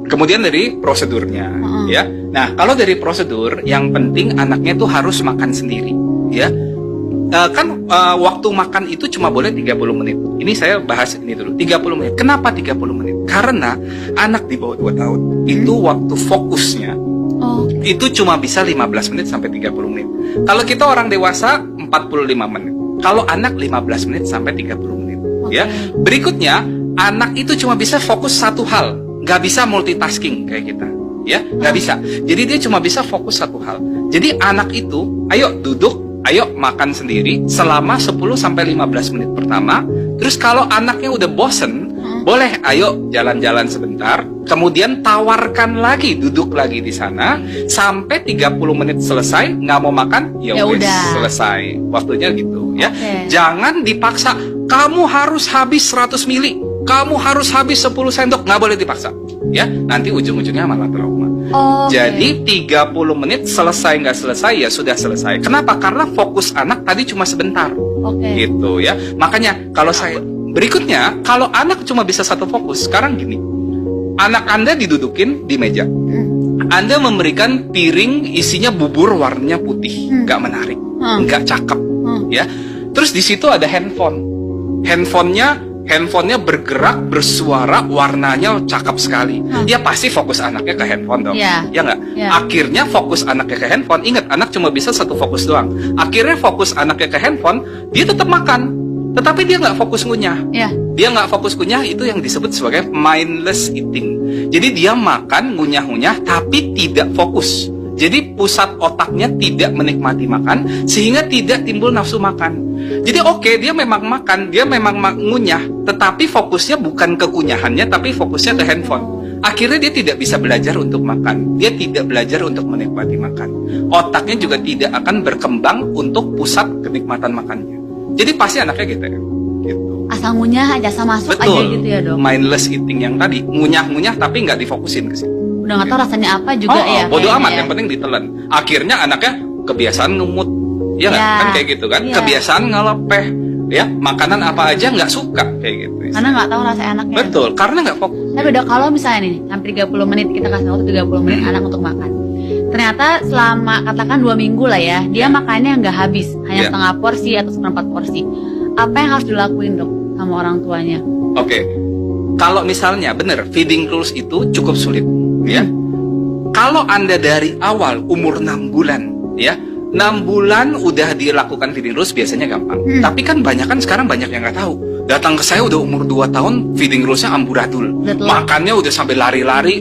Kemudian dari prosedurnya, ya. Nah, kalau dari prosedur, yang penting anaknya tuh harus makan sendiri, ya. Waktu makan itu cuma boleh 30 menit. Ini saya bahas ini dulu, 30 menit. Kenapa 30 menit? Karena anak di bawah 2 tahun, itu waktu fokusnya, itu cuma bisa 15 menit sampai 30 menit. Kalau kita orang dewasa, 45 menit. Kalau anak 15 menit sampai 30 menit. Ya. Berikutnya, anak itu cuma bisa fokus satu hal. Nggak bisa multitasking kayak kita. Ya, nggak bisa. Jadi dia cuma bisa fokus satu hal. Jadi anak itu, ayo duduk, ayo makan sendiri selama 10-15 menit pertama. Terus kalau anaknya udah bosen, boleh ayo jalan-jalan sebentar. Kemudian tawarkan lagi, duduk lagi di sana sampai 30 menit selesai. Nggak mau makan, ya udah selesai. Waktunya gitu ya. Jangan dipaksa. Kamu harus habis 100 mili. Kamu harus habis 10 sendok. Nggak boleh dipaksa. Ya, nanti ujung-ujungnya malah trauma. Jadi 30 menit selesai nggak selesai ya sudah selesai. Kenapa? Karena fokus anak tadi cuma sebentar. Gitu ya. Makanya kalau saya berikutnya, kalau anak cuma bisa satu fokus, sekarang gini. Anak Anda didudukin di meja. Anda memberikan piring isinya bubur warnanya putih, nggak menarik, nggak cakep, ya. Terus di situ ada handphone. Handphonenya bergerak, bersuara, warnanya cakep sekali. Dia pasti fokus anaknya ke handphone dong. Ya nggak? Akhirnya fokus anaknya ke handphone. Ingat, anak cuma bisa satu fokus doang. Akhirnya fokus anaknya ke handphone, dia tetap makan. Tetapi dia nggak fokus ngunyah. Dia nggak fokus ngunyah, itu yang disebut sebagai mindless eating. Jadi dia makan, ngunyah-ngunyah, tapi tidak fokus. Jadi pusat otaknya tidak menikmati makan, sehingga tidak timbul nafsu makan. Jadi dia memang makan, dia memang ngunyah, tetapi fokusnya bukan ke kunyahannya, tapi fokusnya ke handphone. Akhirnya dia tidak bisa belajar untuk makan. Dia tidak belajar untuk menikmati makan. Otaknya juga tidak akan berkembang untuk pusat kenikmatan makannya. Jadi pasti anaknya gitu ya. Gitu. Asal ngunyah aja, asal masuk aja gitu ya dok. Mindless eating yang tadi, ngunyah-ngunyah tapi nggak difokusin ke situ. Udah nggak tahu rasanya apa juga ya. Bodoh amat, yang penting ditelan. Akhirnya anaknya kebiasaan ngemut, ya nggak? Kan kayak gitu kan? Kebiasaan ngelepeh, ya makanan apa aja nggak suka kayak gitu. Karena nggak tahu rasa enaknya. Betul, karena nggak fokus. Tapi udah kalau misalnya nih, hampir 30 menit kita kasih waktu 30 menit anak untuk makan. Ternyata selama katakan 2 minggu lah ya, dia makannya nggak habis, hanya setengah porsi atau 1/4 porsi. Apa yang harus dilakuin dok sama orang tuanya? Kalau misalnya bener feeding rules itu cukup sulit, ya. Kalau Anda dari awal umur 6 bulan, ya, 6 bulan udah dilakukan feeding rules biasanya gampang. Tapi kan sekarang banyak yang nggak tahu. Datang ke saya udah umur 2 tahun, feeding rules-nya amburadul. Makannya udah sampai lari-lari.